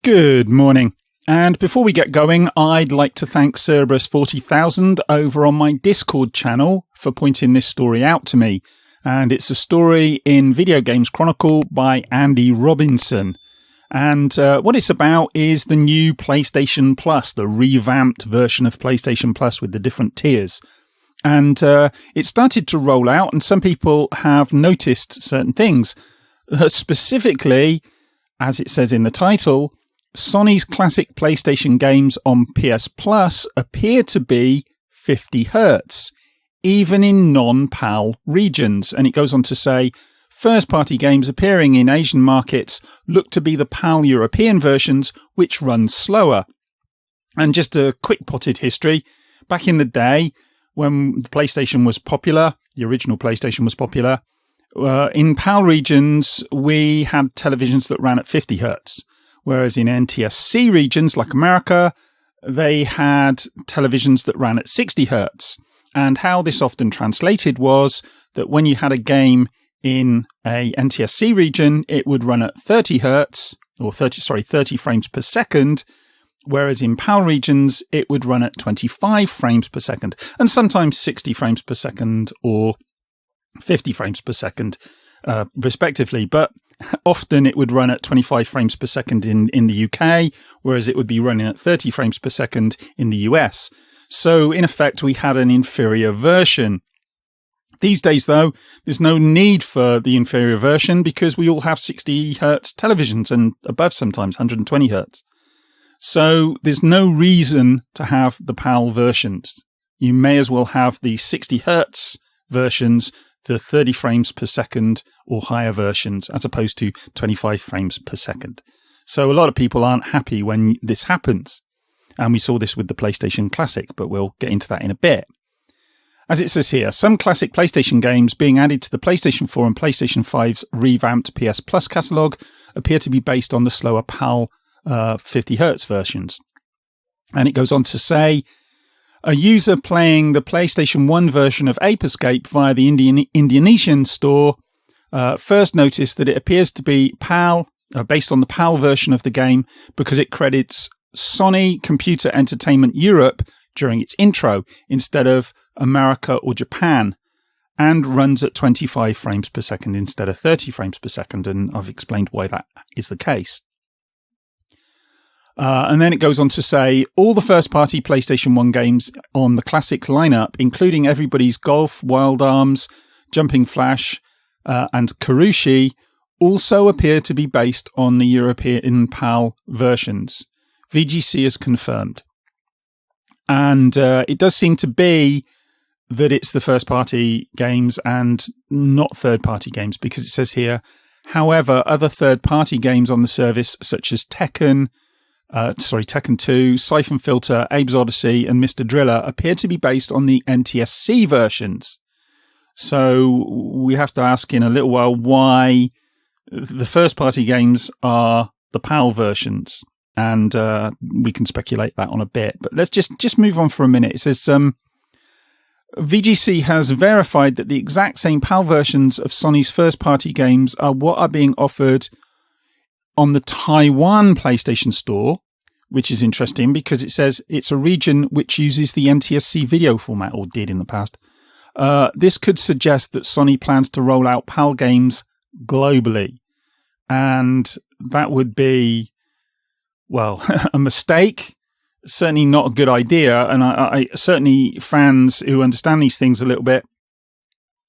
Good morning. And before we get going, I'd like to thank Cerberus 40,000 over on my Discord channel for pointing this story out to me. And it's a story in Video Games Chronicle by Andy Robinson. And what it's about is the new PlayStation Plus, the revamped version of PlayStation Plus with the different tiers. And it started to roll out, and some people have noticed certain things. Specifically, as it says in the title, Sony's classic PlayStation games on PS Plus appear to be 50 Hz, even in non-PAL regions. And it goes on to say, first-party games appearing in Asian markets look to be the PAL European versions, which run slower. And just a quick potted history, back in the day, when the PlayStation was popular, the original PlayStation was popular, in PAL regions, we had televisions that ran at 50 Hz. Whereas in NTSC regions like America, they had televisions that ran at 60 Hz. And how this often translated was that when you had a game in a NTSC region, it would run at 30 Hz, or 30 frames per second, whereas in PAL regions, it would run at 25 frames per second, and sometimes 60 frames per second or 50 frames per second, respectively. But often it would run at 25 frames per second in the UK, whereas it would be running at 30 frames per second in the US. So in effect, we had an inferior version. These days, though, there's no need for the inferior version because we all have 60 Hz televisions and above sometimes 120 Hz. So there's no reason to have the PAL versions. You may as well have the 60 Hz versions, the 30 frames per second or higher versions, as opposed to 25 frames per second. So a lot of people aren't happy when this happens. And we saw this with the PlayStation Classic, but we'll get into that in a bit. As it says here, some classic PlayStation games being added to the PlayStation 4 and PlayStation 5's revamped PS Plus catalogue appear to be based on the slower PAL 50 Hz versions. And it goes on to say, a user playing the PlayStation 1 version of Ape Escape via the Indonesian store first noticed that it appears to be PAL, based on the PAL version of the game, because it credits Sony Computer Entertainment Europe during its intro instead of America or Japan, and runs at 25 frames per second instead of 30 frames per second. And I've explained why that is the case. And then it goes on to say, all the first-party PlayStation 1 games on the classic lineup, including Everybody's Golf, Wild Arms, Jumping Flash, and Karushi, also appear to be based on the European PAL versions. VGC has confirmed. And it does seem to be that it's the first-party games and not third-party games, because it says here, however, other third-party games on the service, such as Tekken 2, Siphon Filter, Abe's Odyssey, and Mr. Driller appear to be based on the NTSC versions. So we have to ask in a little while why the first-party games are the PAL versions. And we can speculate that on a bit. But let's just move on for a minute. It says, VGC has verified that the exact same PAL versions of Sony's first-party games are what are being offered on the Taiwan PlayStation Store, which is interesting because it says it's a region which uses the NTSC video format, or did in the past. This could suggest that Sony plans to roll out PAL games globally. And that would be, well, a mistake. Certainly not a good idea. And I certainly, fans who understand these things a little bit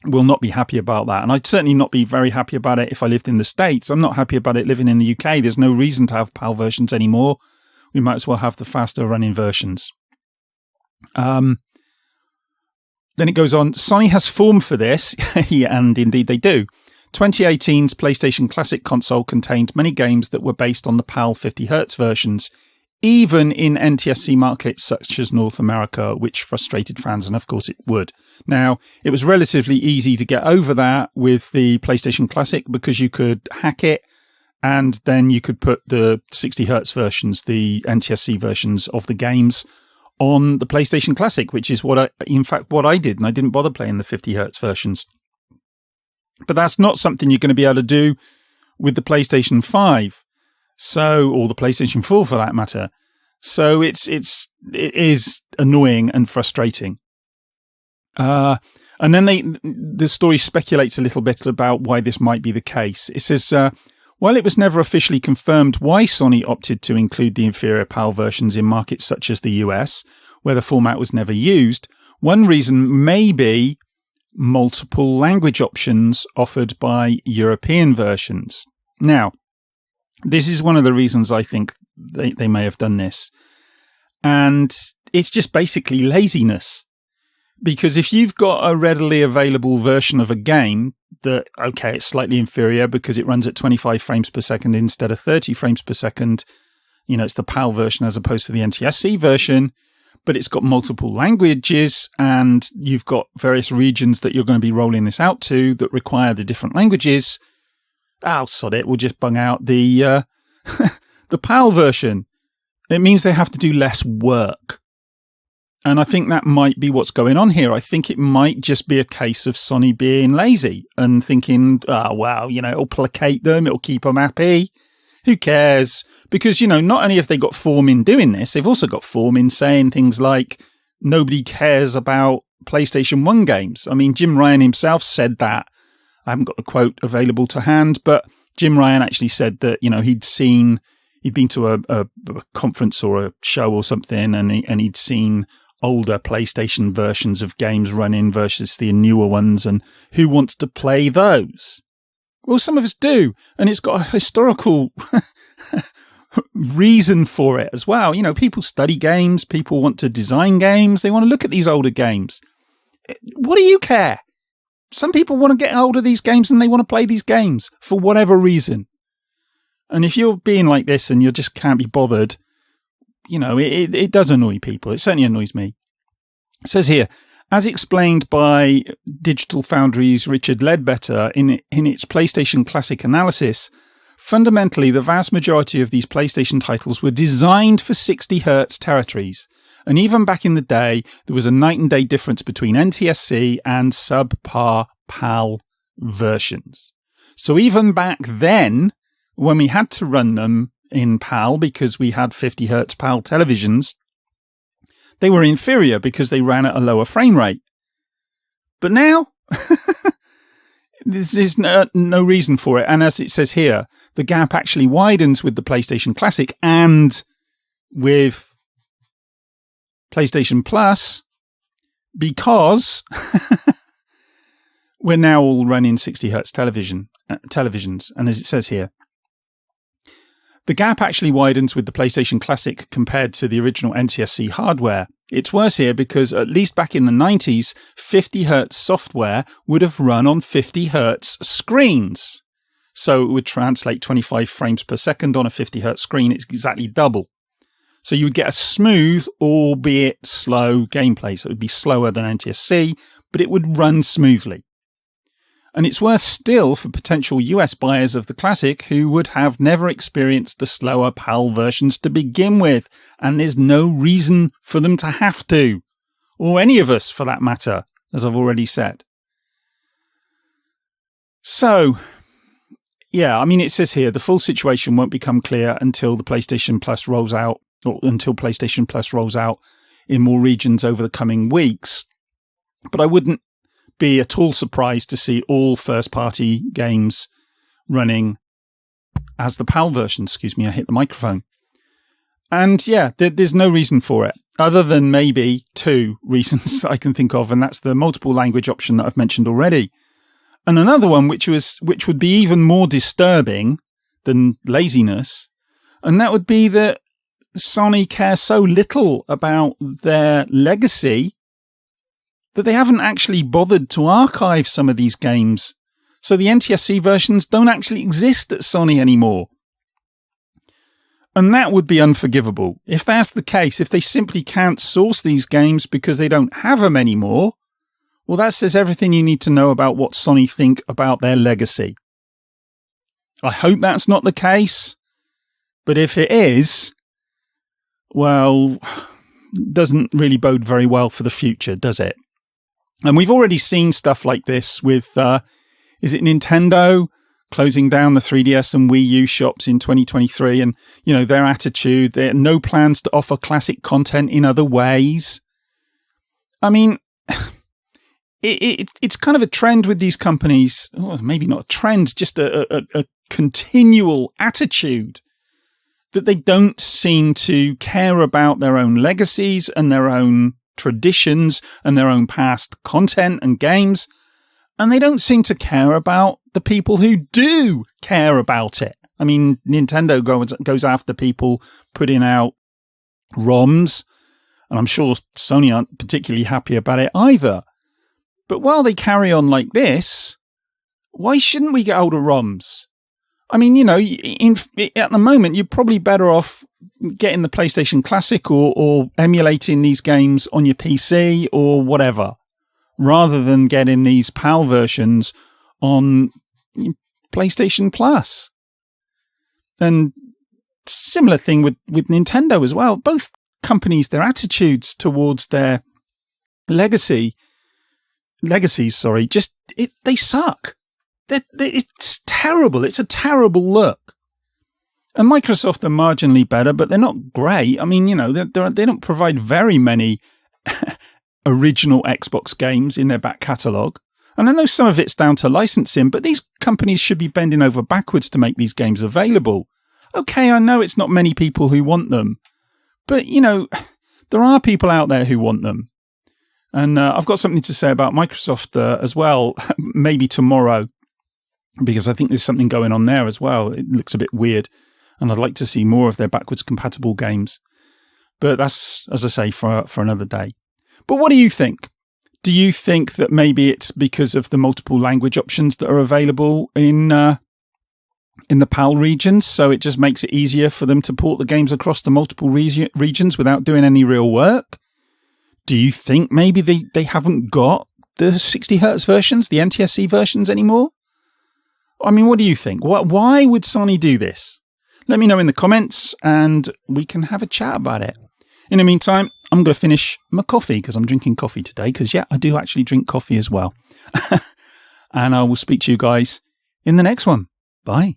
will not be happy about that. And I'd certainly not be very happy about it if I lived in the States. I'm not happy about it living in the UK. There's no reason to have PAL versions anymore. We might as well have the faster running versions. Then it goes on, Sony has formed for this, yeah, and indeed they do. 2018's PlayStation Classic console contained many games that were based on the PAL 50 Hz versions, even in NTSC markets such as North America, which frustrated fans, and of course it would. Now, it was relatively easy to get over that with the PlayStation Classic because you could hack it and then you could put the 60 Hz versions, the NTSC versions of the games on the PlayStation Classic, which is what I did, and I didn't bother playing the 50 Hz versions. But that's not something you're going to be able to do with the PlayStation 5. So, or the PlayStation 4 for that matter. So it is annoying and frustrating. And then the story speculates a little bit about why this might be the case. It says, while it was never officially confirmed why Sony opted to include the inferior PAL versions in markets such as the US, where the format was never used, one reason may be multiple language options offered by European versions. Now, this is one of the reasons I think they may have done this. And it's just basically laziness. Because if you've got a readily available version of a game that, okay, it's slightly inferior because it runs at 25 frames per second instead of 30 frames per second, it's the PAL version as opposed to the NTSC version, but it's got multiple languages and you've got various regions that you're going to be rolling this out to that require the different languages. Sod it, we'll just bung out the the PAL version. It means they have to do less work. And I think that might be what's going on here. I think it might just be a case of Sony being lazy and thinking, it'll placate them, it'll keep them happy. Who cares? Because, not only have they got form in doing this, they've also got form in saying things like, nobody cares about PlayStation 1 games. I mean, Jim Ryan himself said that. I haven't got the quote available to hand, but Jim Ryan actually said that, he'd been to a conference or a show or something and he'd seen older PlayStation versions of games running versus the newer ones, and who wants to play those? Well, some of us do, and it's got a historical reason for it as well. People study games, people want to design games, they want to look at these older games. What do you care? Some people want to get hold of these games and they want to play these games for whatever reason. And if you're being like this and you just can't be bothered, it does annoy people. It certainly annoys me. It says here, as explained by Digital Foundry's Richard Ledbetter in its PlayStation Classic analysis, fundamentally the vast majority of these PlayStation titles were designed for 60 Hz territories. And even back in the day, there was a night and day difference between NTSC and subpar PAL versions. So even back then, when we had to run them in PAL because we had 50 Hz PAL televisions, they were inferior because they ran at a lower frame rate. But now, there's no reason for it. And as it says here, the gap actually widens with the PlayStation Classic and with PlayStation Plus because we're now all running 60 Hz televisions. And as it says here, the gap actually widens with the PlayStation Classic compared to the original NTSC hardware. It's worse here because at least back in the 90s, 50 Hz software would have run on 50 Hz screens. So it would translate 25 frames per second on a 50 Hz screen. It's exactly double. So you would get a smooth, albeit slow gameplay. So it would be slower than NTSC, but it would run smoothly. And it's worse still for potential US buyers of the Classic who would have never experienced the slower PAL versions to begin with. And there's no reason for them to have to. Or any of us, for that matter, as I've already said. So, yeah, I mean, it says here, the full situation won't become clear until the PlayStation Plus rolls out, or until PlayStation Plus rolls out in more regions over the coming weeks. But I wouldn't be at all surprised to see all first-party games running as the PAL version. Excuse me, I hit the microphone. And yeah, there's no reason for it, other than maybe two reasons that I can think of, and that's the multiple language option that I've mentioned already. And another one, which would be even more disturbing than laziness, and that would be that Sony cares so little about their legacy that they haven't actually bothered to archive some of these games. So the NTSC versions don't actually exist at Sony anymore. And that would be unforgivable. If that's the case, if they simply can't source these games because they don't have them anymore, well, that says everything you need to know about what Sony think about their legacy. I hope that's not the case. But if it is, well, doesn't really bode very well for the future, does it? And we've already seen stuff like this with, is it Nintendo closing down the 3DS and Wii U shops in 2023, and, their attitude, there are no plans to offer classic content in other ways. I mean, it's kind of a trend with these companies, or maybe not a trend, just a continual attitude that they don't seem to care about their own legacies and their own traditions and their own past content and games. And they don't seem to care about the people who do care about it. I mean, Nintendo goes after people putting out ROMs, and I'm sure Sony aren't particularly happy about it either. But while they carry on like this, why shouldn't we get older ROMs? I mean, at the moment, you're probably better off getting the PlayStation Classic or emulating these games on your PC or whatever, rather than getting these PAL versions on PlayStation Plus. And similar thing with Nintendo as well. Both companies, their attitudes towards their legacies, they suck. It's terrible. It's a terrible look. And Microsoft are marginally better, but they're not great. I mean, they don't provide very many original Xbox games in their back catalogue. And I know some of it's down to licensing, but these companies should be bending over backwards to make these games available. Okay, I know it's not many people who want them, but, there are people out there who want them. And I've got something to say about Microsoft as well, maybe tomorrow, because I think there's something going on there as well. It looks a bit weird, and I'd like to see more of their backwards compatible games. But that's, as I say, for another day. But what do you think? Do you think that maybe it's because of the multiple language options that are available in the PAL regions, so it just makes it easier for them to port the games across the multiple regions without doing any real work? Do you think maybe they haven't got the 60 hertz versions, the NTSC versions anymore? I mean, what do you think? Why would Sony do this? Let me know in the comments and we can have a chat about it. In the meantime, I'm going to finish my coffee because I'm drinking coffee today because, I do actually drink coffee as well. And I will speak to you guys in the next one. Bye.